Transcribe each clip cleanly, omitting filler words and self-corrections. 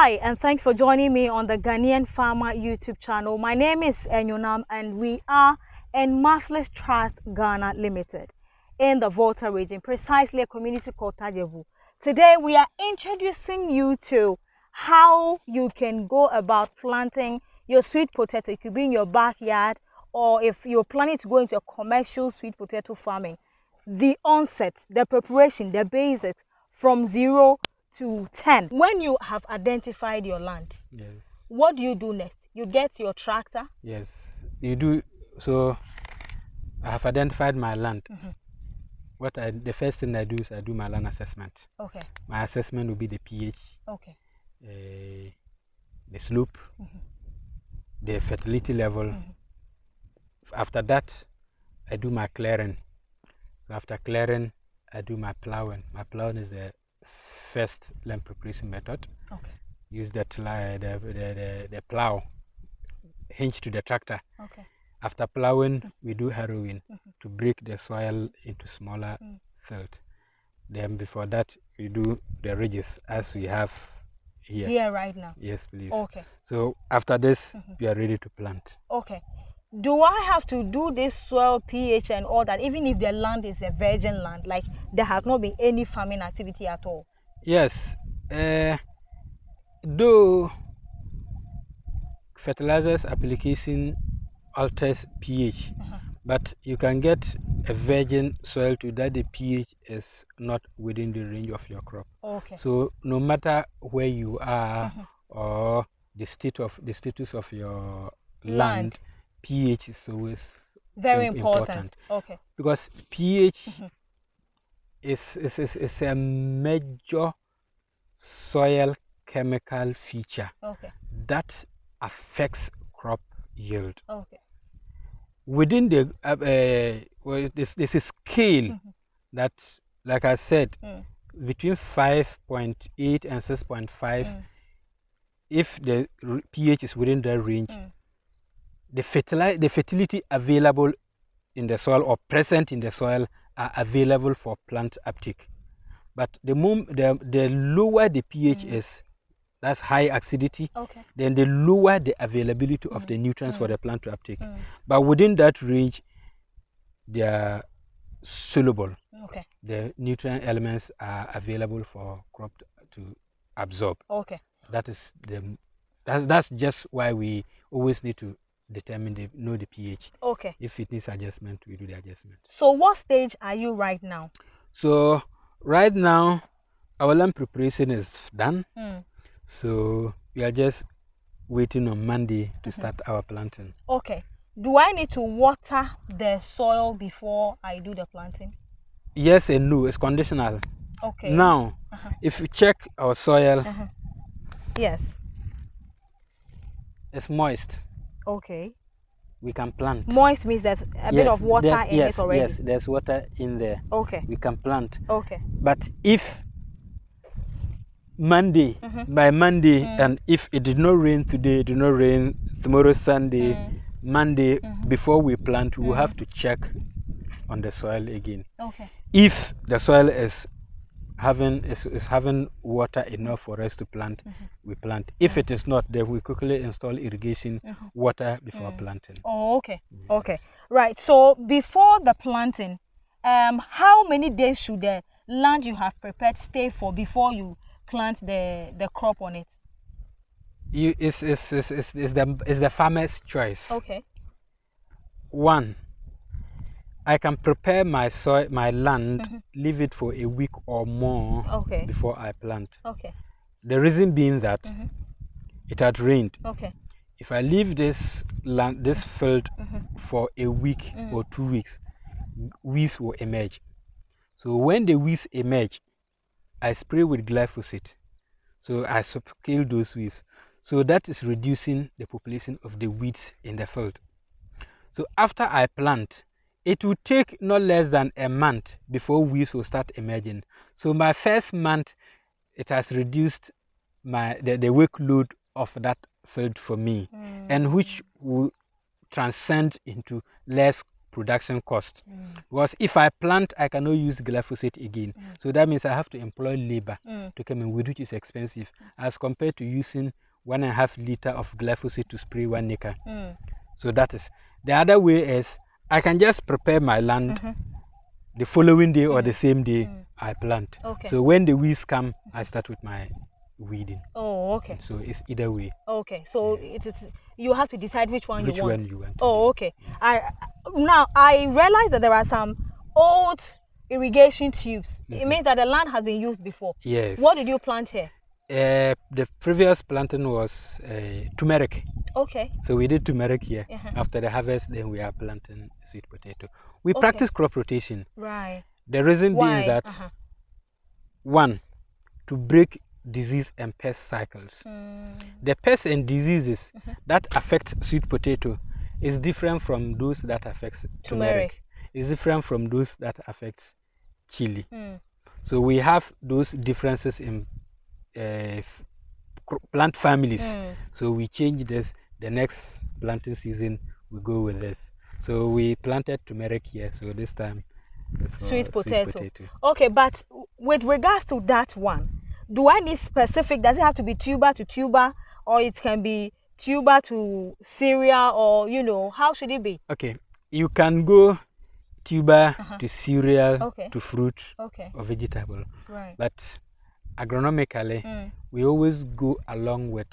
Hi, and thanks for joining me on the Ghanaian Farmer YouTube channel. My name is Enyonam, and we are in Mathless Trust Ghana Limited in the Volta region, precisely a community called Tajevu. Today, we are introducing you to how you can go about planting your sweet potato. It could be in your backyard, or if you're planning to go into a commercial sweet potato farming. The onset, the preparation, the basics from 0 to 10. When you have identified your land, yes, what do you do next? You get your tractor. yes, you do. So I have identified my land. The first thing I do is I do my land assessment. Okay. My assessment will be the pH, Okay. the slope, the fertility level. After that, I do my clearing. So after clearing, I do my plowing. My plowing is the first land preparation method. Okay. Use the plow hinged to the tractor. Okay. After plowing, we do harrowing to break the soil into smaller field. Then before that, we do the ridges as we have here. Here right now. Yes, please. Okay. So after this, we are ready to plant. Okay. Do I have to do this soil pH and all that, even if the land is a virgin land, like there has not been any farming activity at all? Yes. Though fertilizers application alters pH, but you can get a virgin soil to that the pH is not within the range of your crop. Okay. So no matter where you are or the status of your land, pH is always very important. Okay. Because pH is a major soil chemical feature that affects crop yield. Okay. Within the there's a scale that, like I said, between 5.8 and 6.5, if the pH is within that range, the fertility available in the soil or present in the soil are available for plant uptake. But the lower the pH is, that's high acidity, then the lower the availability of the nutrients for the plant to uptake. But within that range, they are soluble. Okay. The nutrient elements are available for crop to absorb. Okay. That's just why we always need to know the pH. Okay. If it needs adjustment, we do the adjustment. So what stage are you right now? So right now, our land preparation is done. So we are just waiting on Monday to start our planting. Okay. Do I need to water the soil before I do the planting? Yes and no. It's conditional. Okay. Now, if you check our soil, yes, it's moist. Okay. We can plant. Moist means there's a bit of water in it already. Yes, there's water in there. Okay. We can plant. Okay. But if Monday, by Monday, and if it did not rain today, it did not rain tomorrow, Sunday, Monday, before we plant, we will have to check on the soil again. Okay. If the soil is having water enough for us to plant, we plant. If it is not, then we quickly install irrigation water before planting. Oh, okay. Yes. Okay. Right. So before the planting, how many days should the land you have prepared stay for before you plant the crop on it? It's the farmer's choice. Okay. One, I can prepare my land, leave it for a week or more before I plant. Okay. The reason being that it had rained. Okay. If I leave this field for a week or 2 weeks, weeds will emerge. So when the weeds emerge, I spray with glyphosate. So I kill those weeds. So that is reducing the population of the weeds in the field. So after I plant, it will take not less than a month before weeds will start emerging. So my first month, it has reduced the workload of that field for me, and which will transcend into less production cost. Because if I plant, I cannot use glyphosate again. So that means I have to employ labor to come in, which is expensive, as compared to using 1.5 liter of glyphosate to spray 1 acre. So that is. The other way is I can just prepare my land the following day or the same day I plant. So when the weeds come, I start with my weeding. Oh, okay. So it's either way. Okay, so it is, you have to decide which one you want. Oh, okay. Yes. Now I realize that there are some old irrigation tubes. It means that the land has been used before. Yes. What did you plant here? The previous planting was turmeric. Okay. So we did turmeric here. After the harvest, then we are planting sweet potato. We practice crop rotation. Right. The reason being that, one, to break disease and pest cycles. The pests and diseases that affect sweet potato is different from those that affects turmeric. It's different from those that affects chili. So we have those differences in plant families. So we change this. The next planting season we go with this. So we planted turmeric here. So this time it's for sweet potato. Okay, but with regards to that one, do I need specific? Does it have to be tuber to tuber, or it can be tuber to cereal, or you know, how should it be? Okay, you can go tuber to cereal, to fruit, or vegetable. Right. But agronomically, we always go along with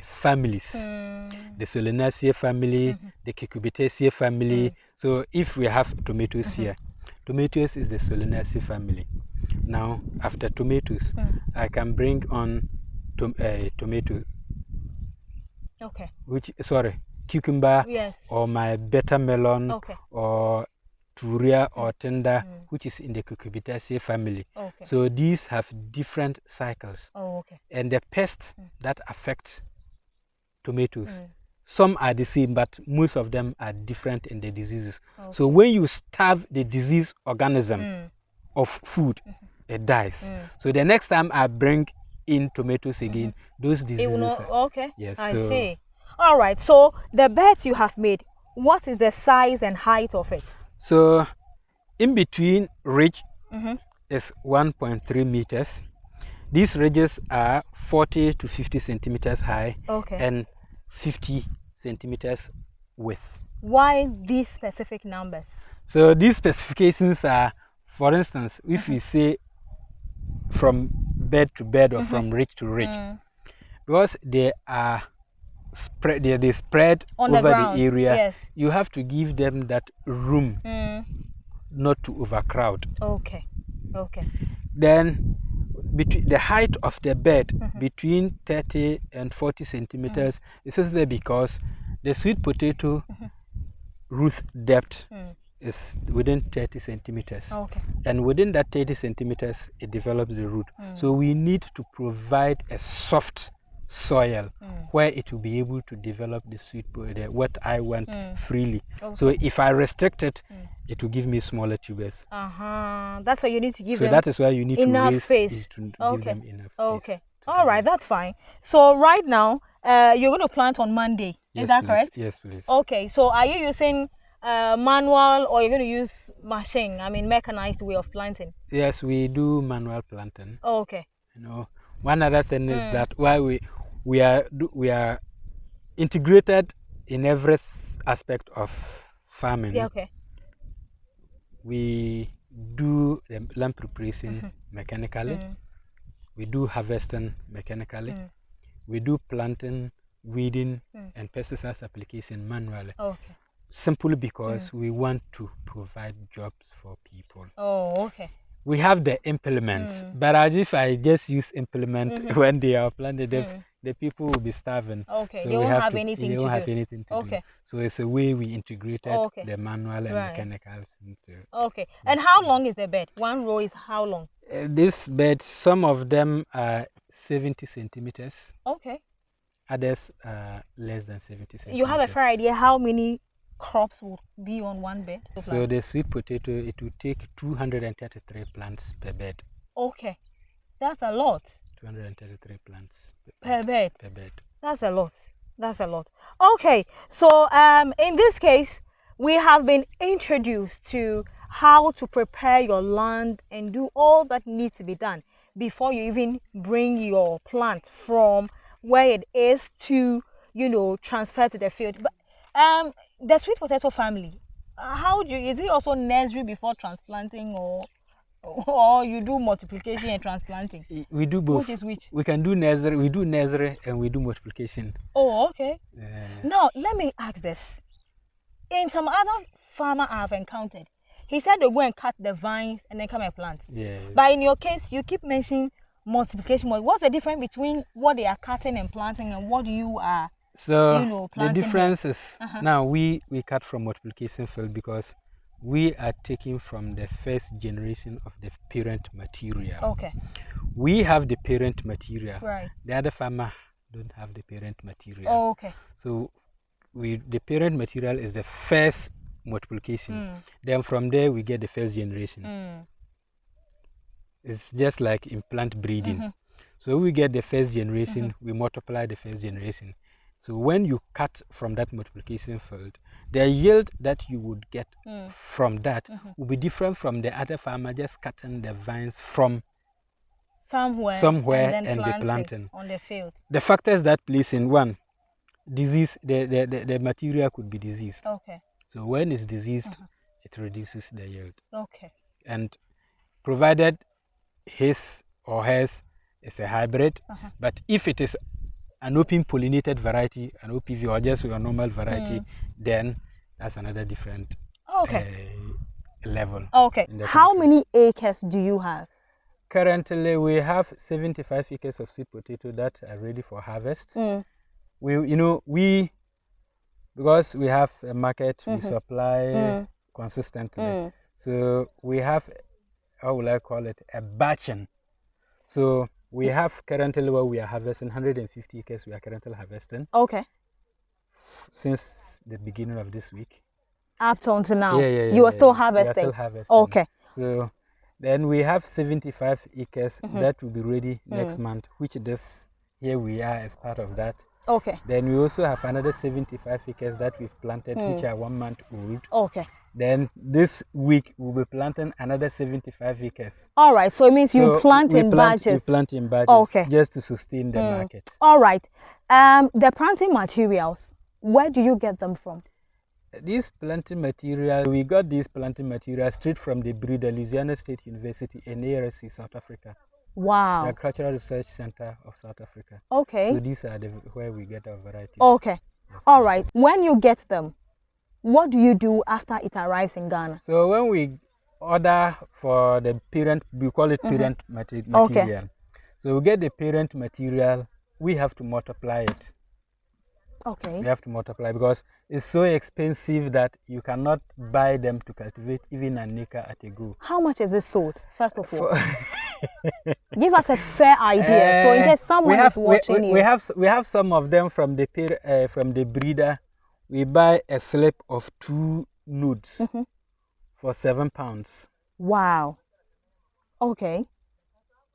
families. The Solanaceae family, the Cucurbitaceae family. So if we have tomatoes here, tomatoes is the Solanaceae family. Now, after tomatoes, I can bring on tomato. Cucumber, or my beta melon, or turia or tender, which is in the Cucurbitaceae family. So these have different cycles. And the pests that affect tomatoes, some are the same, but most of them are different in the diseases. So when you starve the disease organism of food, it dies. So the next time I bring in tomatoes again, those diseases yes, I see. All right, so the beds you have made, what is the size and height of it? So in between ridge is 1.3 meters. These ridges are 40 to 50 centimeters high and 50 centimeters width. Why these specific numbers? So these specifications are, for instance, if we say from bed to bed or from ridge to ridge, because they are spread, they spread over the area, you have to give them that room not to overcrowd. Then between the height of the bed between 30 and 40 centimeters is also there because the sweet potato root depth is within 30 centimeters. And within that 30 centimeters, it develops the root. So we need to provide a soft soil where it will be able to develop the sweet potato, what I want freely. So if I restrict it, it will give me smaller tubers. That's why you need to give them. So that is why you need enough to space. Give them enough space. All right, that's fine. So right now, you're going to plant on Monday. Is that correct? Yes, please. Okay, so are you using manual, or you're going to use machine? I mean, mechanized way of planting? Yes, we do manual planting. Okay. You know, one other thing is that while we are integrated in every aspect of farming. We do the land preparation mechanically. We do harvesting mechanically. We do planting, weeding, and pesticides application manually. Simply because we want to provide jobs for people. We have the implements, but as if I just use implement when they are planted, the people will be starving. So they won't have anything to do. So it's a way we integrated the manual and mechanicals into. And how long is the bed? One row is how long? This bed, some of them are 70 centimeters. Others are less than 70 centimeters. You have a fair idea how many crops would be on one bed? So the sweet potato, it would take 233 plants per bed. That's a lot. 233 plants per bed. Per bed. That's a lot. That's a lot. Okay, so in this case, we have been introduced to how to prepare your land and do all that needs to be done before you even bring your plant from where it is to, you know, transfer to the field. But the sweet potato family, how do you, is it also nursery before transplanting, or you do multiplication and transplanting? We do both. Which is which? We can do nursery, we do nursery and we do multiplication. Oh, okay. Now, let me ask this. In some other farmer I've encountered, he said they go and cut the vines and then come and plant. Yes. But in your case, you keep mentioning multiplication. What's the difference between what they are cutting and planting and what you are, so you know, planting? The difference is now we cut from multiplication field because we are taking from the first generation of the parent material. Okay. We have the parent material. Right. The other farmer don't have the parent material. Oh, okay. So the parent material is the first multiplication. Then from there we get the first generation. It's just like in plant breeding. So we get the first generation, we multiply the first generation. So when you cut from that multiplication field, the yield that you would get from that will be different from the other farmer just cutting the vines from somewhere and the planting on the field. The factors that plays in: one, disease. The material could be diseased. Okay. So when it's diseased, it reduces the yield. Okay. And provided his or hers is a hybrid, but if it is an open pollinated variety, an OPV, or just a normal variety, then that's another different level. Okay. How many acres do you have? Currently, we have 75 acres of sweet potato that are ready for harvest. Because we have a market, we supply consistently. So we have, how will I call it, a batching. So we have currently where we are harvesting 150 acres. We are currently harvesting. Okay. Since the beginning of this week. Up to until now. You are still harvesting. We are still harvesting. Okay. So then we have 75 acres that will be ready next month, which this here we are as part of that. Okay. Then we also have another 75 acres that we've planted, which are 1 month old. Okay. Then this week we'll be planting another 75 acres. All right. So it means you plant in batches. We plant in batches, just to sustain the market. All right. The planting materials, where do you get them from? These planting material, we got these planting materials straight from the breeder, Louisiana State University in ARSC, South Africa. Wow. The Agricultural Research Center of South Africa. Okay. So these are where we get our varieties. Okay. Yes, all right. When you get them, what do you do after it arrives in Ghana? So when we order for the parent, we call it parent material. Okay. So we get the parent material, we have to multiply it. Okay. We have to multiply because it's so expensive that you cannot buy them to cultivate even an acre at a go. How much is it sold, first of all? Give us a fair idea. So in case someone is watching you. We have some of them from the breeder. We buy a slip of 2 nodes for £7. Wow. Okay.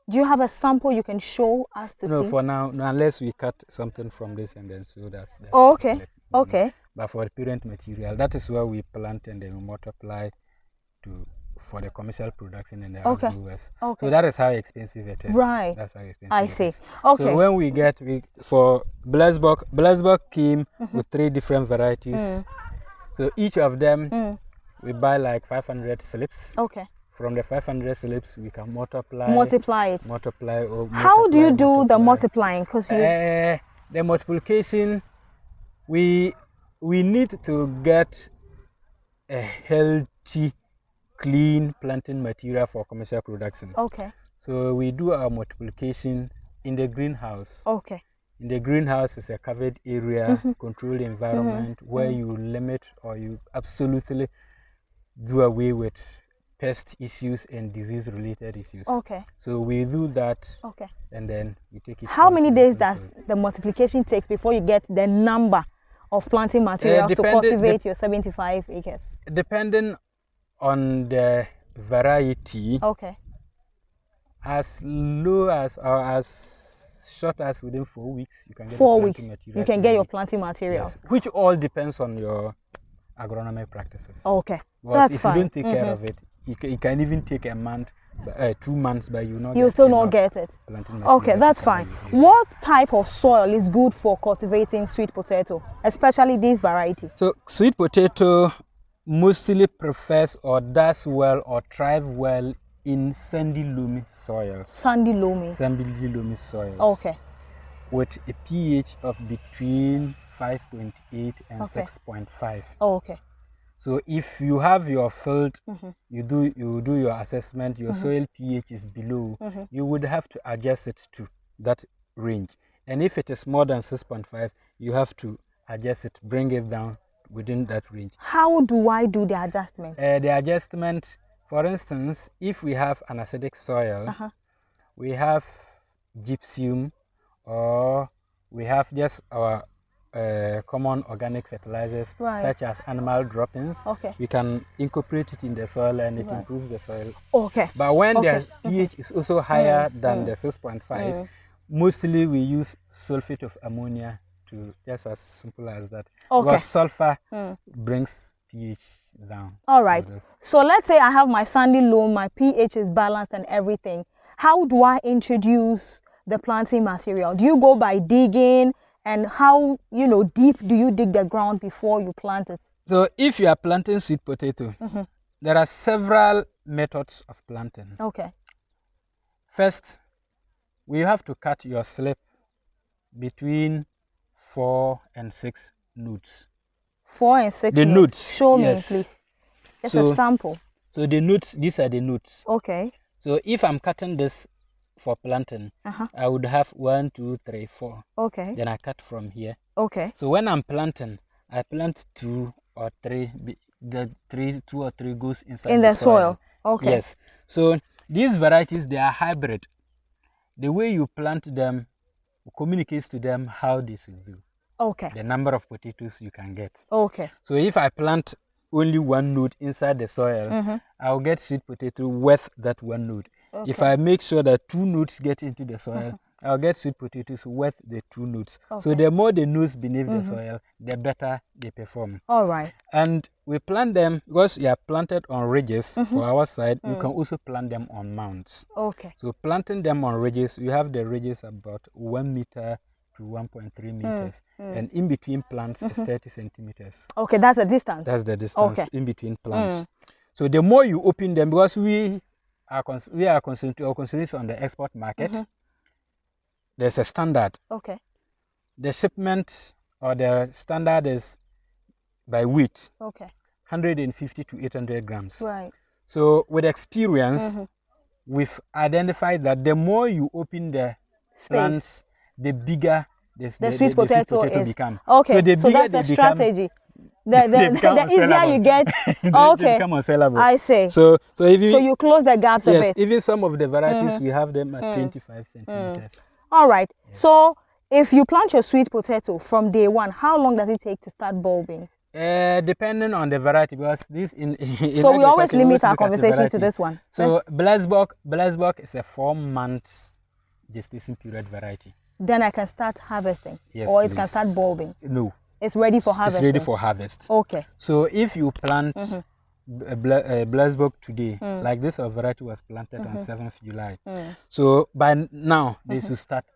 Do you have a sample you can show us to see? No, for now, no, unless we cut something from this and then so that's okay. Okay. But for the parent material, that is where we plant and then we multiply for the commercial production and the outgrowers. Okay. So that is how expensive it is. Right. That's how expensive I see. Okay. So when we get for Blessbok came with 3 different varieties. So each of them we buy like 500 slips. Okay. From the 500 slips, we can multiply it. How do you do the multiplying? Because the multiplication, we need to get a healthy, clean planting material for commercial production. Okay. So we do our multiplication in the greenhouse. Okay. In the greenhouse is a covered area, controlled environment where you limit or you absolutely do away with pest issues and disease related issues. Okay. So we do that. Okay. And then we take it. How many days does the multiplication take before you get the number of planting materials to cultivate your 75 acres? Depending on the variety. Okay. As low as or as short as within 4 weeks, you can get 4 weeks. You can get your planting materials. Yes. Which all depends on your agronomic practices. Okay, because that's if fine. you don't take care of it, it can even take a month, 2 months, but you still not get it. Okay, that's fine. What type of soil is good for cultivating sweet potato, especially this variety? So sweet potato mostly prefers or does well or thrive well in sandy loamy soils. Sandy loamy. Sandy loamy soils. Okay. With a pH of between 5.8 and 6.5. Okay. So if you have your field, you do your assessment, your soil pH is below, you would have to adjust it to that range. And if it is more than 6.5, you have to adjust it, bring it down within that range. How do I do the adjustment? The adjustment, for instance, if we have an acidic soil, we have gypsum, or we have just our common organic fertilizers, such as animal droppings. We can incorporate it in the soil and it improves the soil. Okay. But when the pH is also higher than the 6.5, mostly we use sulfate of ammonia, to just as simple as that. Because sulfur brings pH down. All right. So let's say I have my sandy loam, my pH is balanced and everything. How do I introduce the planting material? Do you go by digging? And how, deep do you dig the ground before you plant it? So if you are planting sweet potato, there are several methods of planting. Okay. First, we have to cut your slip between 4 and 6 nodes. 4 and 6 the nodes. Show me, please. Just a sample. So the nodes, these are the nodes. Okay. So if I'm cutting this for planting, I would have 1, 2, 3, 4. Okay. Then I cut from here. Okay. So when I'm planting, I plant 2 or 3. The 2 or 3 goes inside the soil. Okay. Yes. So these varieties, they are hybrid. The way you plant them communicates to them how they should do. Okay. The number of potatoes you can get. Okay. So if I plant only 1 node inside the soil, I'll get sweet potato worth that 1 node. Okay. If I make sure that 2 nodes get into the soil, I'll get sweet potatoes worth the 2 nodes. Okay. So the more the nodes beneath the soil, the better they perform. All right. And we plant them, because we are planted on ridges for our side, we can also plant them on mounds. Okay. So planting them on ridges, we have the ridges about 1 meter to 1.3 meters, and in between plants is 30 centimeters. Okay, that's the distance. That's the distance in between plants. So the more you open them, because we are concentrated on the export market, there's a standard. Okay. The shipment or the standard is by weight. Okay. 150 to 800 grams. Right. So with experience, we've identified that the more you open the plants, the bigger the sweet potato become. Okay, so the bigger that's the strategy. The easier you get. Okay. They become unsellable. I see. So you close the gaps a bit. Yes, even some of the varieties we have them at 25 centimeters. All right. Yes. So if you plant your sweet potato from day 1, how long does it take to start bulbing? Depending on the variety, because this so we always limit our conversation to this one. So Blessbok is a 4-month gestation period variety. Then I can start harvesting. Yes, or it can start bulbing. No. It's ready for harvest. It's ready for harvest. Okay. So if you plant Blessbok today, like this variety was planted on 7th July. So by now they should start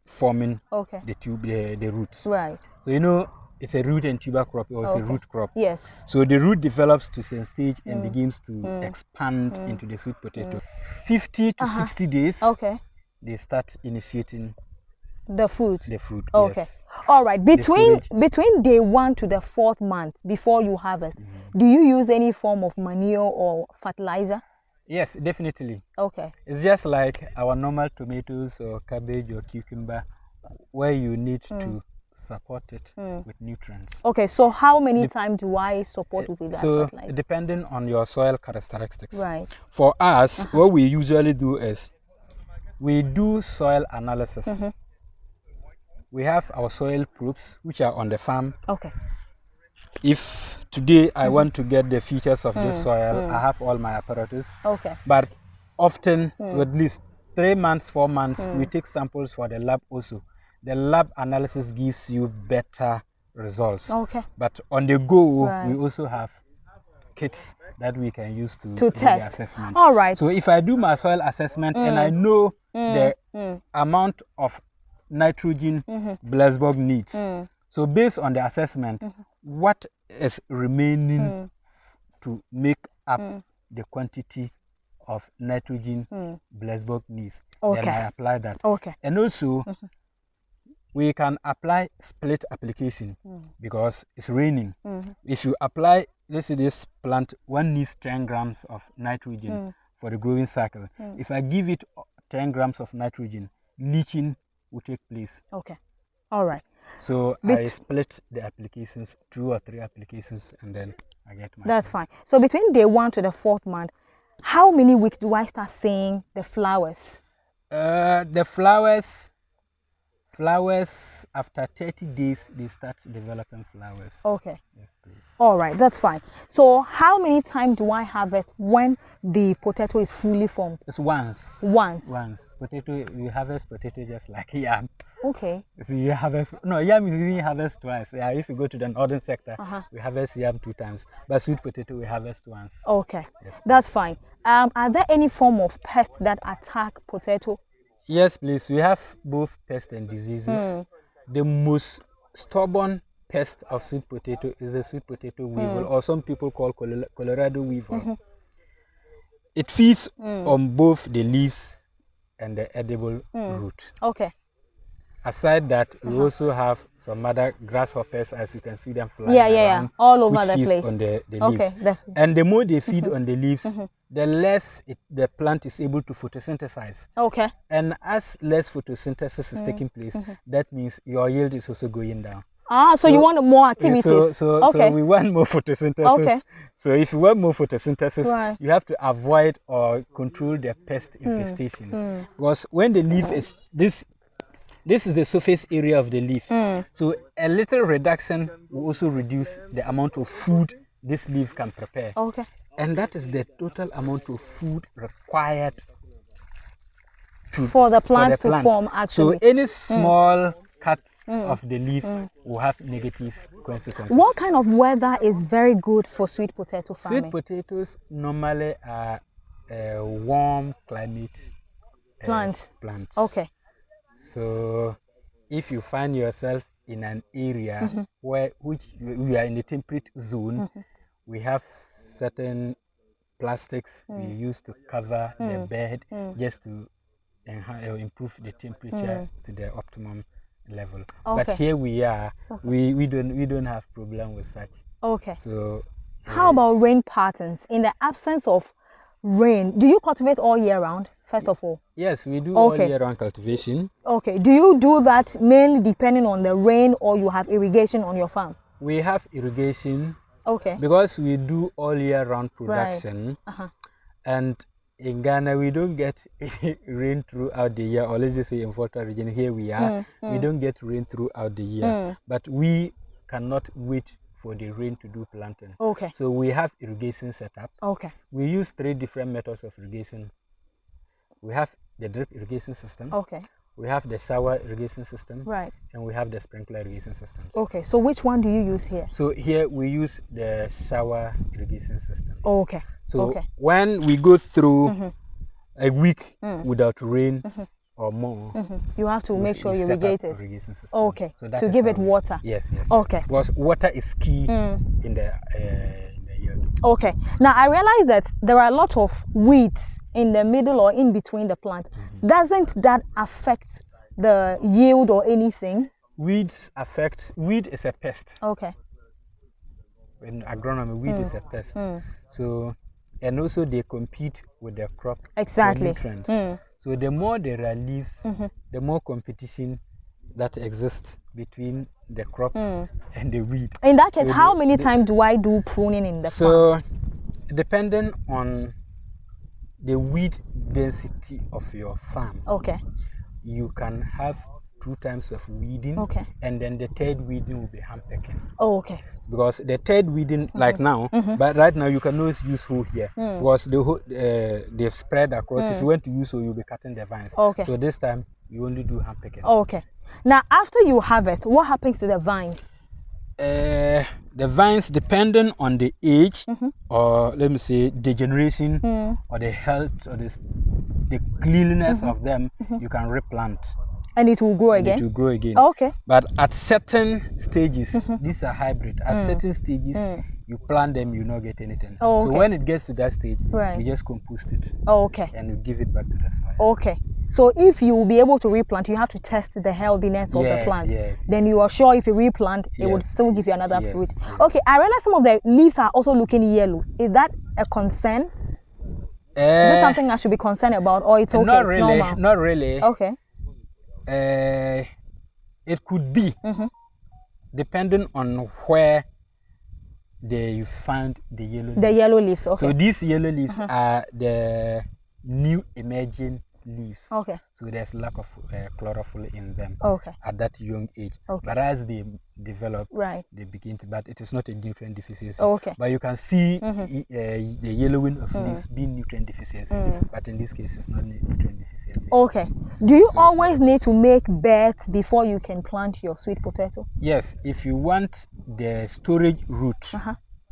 forming the roots. Right. So it's a root and tuber crop, or it's a root crop. Yes. So the root develops to some stage and begins to expand into the sweet potato. 50 to 60 days. Okay. They start initiating the fruit. Okay. Yes. All right. Between day 1 to the 4th month before you harvest, do you use any form of manure or fertilizer? Yes, definitely. Okay. It's just like our normal tomatoes or cabbage or cucumber, where you need to support it with nutrients. Okay, so how many times do I support it with that fertilizer? Depending on your soil characteristics. Right. For us, what we usually do is we do soil analysis. We have our soil probes, which are on the farm. Okay. If today I want to get the features of this soil, I have all my apparatus. Okay. But often, at least 3 months, 4 months, we take samples for the lab also. The lab analysis gives you better results. Okay. But on the go, we also have kits that we can use to do test the assessment. All right. So if I do my soil assessment and I know the amount of nitrogen Blesbok needs, so based on the assessment, what is remaining to make up the quantity of nitrogen Blesbok needs, then I apply that. And also, we can apply split application because it's raining. If you apply, let's say this plant, one needs 10 grams of nitrogen for the growing cycle. If I give it 10 grams of nitrogen, leaching will take place. Okay. All right. So I split the applications, 2 or 3 applications, and then I get my That's fine. So between day 1 to the 4th month, how many weeks do I start seeing the flowers? The flowers after 30 days they start developing flowers. Okay. Yes, please. All right, that's fine. So how many times do I harvest when the potato is fully formed? It's once. Once. Potato, you harvest potato just like yam. Okay. So you harvest, no, yam is even harvest twice. Yeah, if you go to the northern sector, we harvest yam 2 times, but sweet potato we harvest once. Okay. Yes, that's fine. Are there any form of pests that attack potato? Yes, please. We have both pests and diseases. The most stubborn pest of sweet potato is the sweet potato weevil, or some people call Colorado weevil. It feeds on both the leaves and the edible root. Okay. Aside that, we also have some other grasshoppers, as you can see them flying around, all over which the feeds place on the leaves. And the more they feed on the leaves, the less the plant is able to photosynthesize. Okay. And as less photosynthesis is taking place, that means your yield is also going down. So you want more activities. So we want more photosynthesis. Okay. So if you want more photosynthesis, you have to avoid or control the pest infestation. Because when the leaf is this is the surface area of the leaf. So a little reduction will also reduce the amount of food this leaf can prepare. Okay. And that is the total amount of food required for the plant to form, actually. So any small cut of the leaf will have negative consequences. What kind of weather is very good for sweet potato farming? Sweet potatoes normally are warm climate plants. Okay. So if you find yourself in an area which we are in the temperate zone, we have certain plastics we use to cover the bed just to improve the temperature to the optimum level. But here we are, we don't have problem with such. Okay. So how about rain patterns? In the absence of rain, do you cultivate all year round, first of all? Yes, we do all year round cultivation. Okay. Do you do that mainly depending on the rain, or you have irrigation on your farm? We have irrigation. Okay. Because we do all year round production, and in Ghana we don't get rain throughout the year, or let's just say in Volta region, here we are, we don't get rain throughout the year, but we cannot wait for the rain to do planting. Okay. So we have irrigation set up. Okay. We use 3 different methods of irrigation. We have the drip irrigation system. Okay. We have the shower irrigation system. Right. And we have the sprinkler irrigation systems. Okay. So which one do you use here? So here we use the shower irrigation system. Okay. So when we go through a week without rain or more, you have to make sure you irrigate it. Irrigation system. Okay. So to give it water. Yes. Okay. Because water is key in the yield. Okay. Now I realize that there are a lot of weeds in the middle or in between the plant. Doesn't that affect the yield or anything? Weed is a pest. Okay. In agronomy, weed is a pest. So, and also they compete with the crop for nutrients. So the more there are leaves, the more competition that exists between the crop and the weed. In that case, how many times do I do pruning in the plant? So, depending on the weed density of your farm, you can have 2 times of weeding, and then the 3rd weeding will be hand picking. Because the 3rd weeding, like now, but right now you can always use hoe here because the hoe, they've spread across. If you want to use hoe, you'll be cutting the vines. So this time you only do hand picking. Now after you harvest, what happens to the vines? The vines, depending on the age, or let me say degeneration, or the health, or the cleanliness of them, you can replant. And it will grow again? It will grow again. Oh, okay. But at certain stages, these are hybrid. At certain stages, you plant them, you not get anything. Oh, okay. So when it gets to that stage, right, we just compost it. Oh, okay. And we give it back to the soil. Okay. So if you will be able to replant, you have to test the healthiness of the plant. Then you are sure if you replant, it would still give you another fruit. Okay, I realize some of the leaves are also looking yellow. Is that a concern? Is it something I should be concerned about, or it's okay? Not really. Normal? Not really. Okay. It could be, depending on where you find the yellow leaves. The yellow leaves, okay. So these yellow leaves are the new emerging leaves. Okay. So there's lack of chlorophyll in them at that young age. Okay. But as they develop, they begin to, but it is not a nutrient deficiency. Okay. But you can see the yellowing of leaves being nutrient deficiency. But in this case, it's not nutrient deficiency. Okay. Do you always need to make beds before you can plant your sweet potato? Yes. If you want the storage route,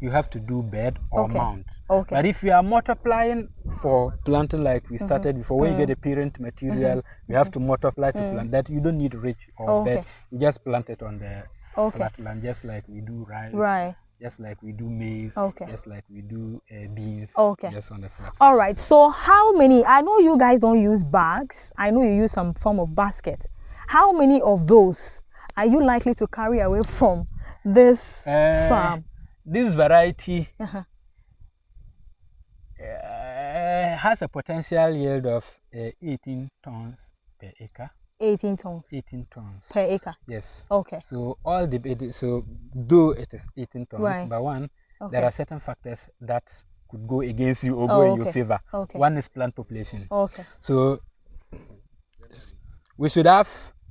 you have to do bed or mount. Okay. But if you are multiplying for planting like we started before, when you get a parent material, you have to multiply to plant that. You don't need ridge or bed. You just plant it on the flat land, just like we do rice, just like we do maize, just like we do beans, just on the flat. All right. So how many, I know you guys don't use bags. I know you use some form of basket. How many of those are you likely to carry away from this farm? This variety has a potential yield of 18 tons per acre. 18 tons? 18 tons. Per acre? Yes. Okay. So though it is 18 tons, but there are certain factors that could go against you or go in your favor. Okay. One is plant population. Okay. So we should have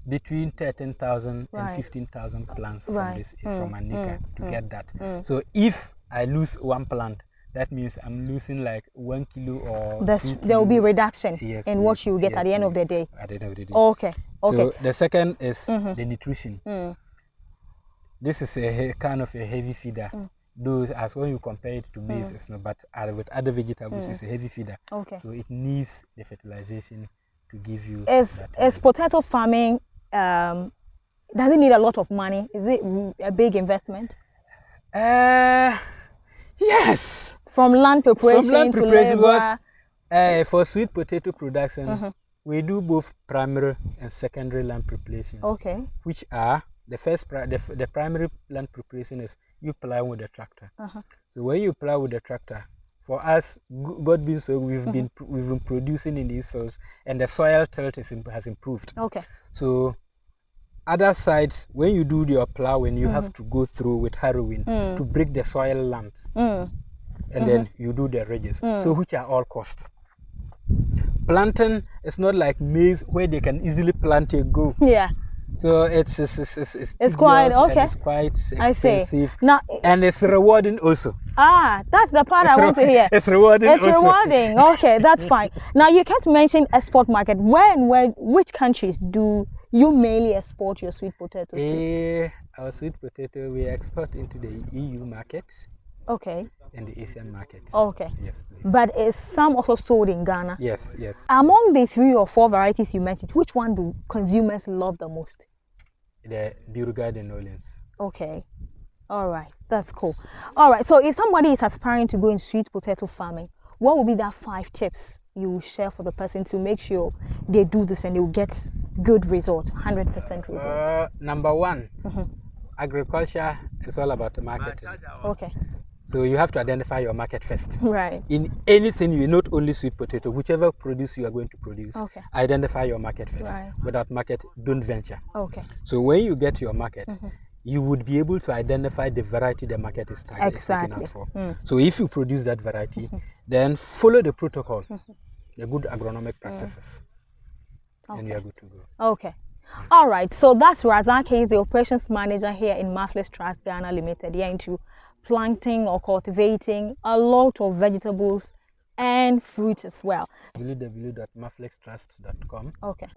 between 13,000 and 15,000 plants from this from an acre to get that. So if I lose one plant, that means I'm losing like 1 kilo or 2 kilo. There will be reduction in what you get at the end of the day. At the end of the day. Okay. So the second is the nutrition. This is a kind of a heavy feeder. Though as when you compare it to maize, it's not, but with other vegetables, it's a heavy feeder. Okay. So it needs the fertilization to give you. Is potato farming, does it need a lot of money? Is it a big investment? Yes. From land preparation, to labor. For sweet potato production, we do both primary and secondary land preparation. Okay. Which are the primary land preparation is you plow with the tractor. So when you plow with the tractor, for us, God being so, we've been producing in these fields, and the soil tilt has improved. Okay. So other sides, when you do your plowing, you have to go through with harrowing to break the soil lumps, and then you do the ridges. So which are all cost. Planting is not like maize where they can easily plant a go. Yeah. So it's quite okay. It's quite expensive. Now, and it's rewarding also. That's the part I want to hear. It's rewarding. It's rewarding. Okay, that's fine. Now you kept mentioning export market. Which countries do you mainly export your sweet potatoes to? Our sweet potato we export into the EU market. Okay. And the Asian market. Okay. Yes, please. But is some also sold in Ghana? Yes. Among the 3 or 4 varieties you mentioned, which one do consumers love the most? The Beauregard and Orleans. Okay. All right. That's cool. All right. So if somebody is aspiring to go in sweet potato farming, what would be that 5 tips you will share for the person to make sure they do this and they will get good result, 100% result? Number 1, agriculture is all about the marketing. Okay. So you have to identify your market first. Right. In anything, you not only sweet potato, whichever produce you are going to produce, identify your market first. Right. Without market, don't venture. Okay. So when you get your market, you would be able to identify the variety the market is looking out for. So if you produce that variety, then follow the protocol, the good agronomic practices, and you are good to go. Okay. All right. So that's Razak. He's the operations manager here in Marvelous Trust Ghana Limited. Here into planting or cultivating a lot of vegetables and fruit as well. www.marveloustrust.com. Okay.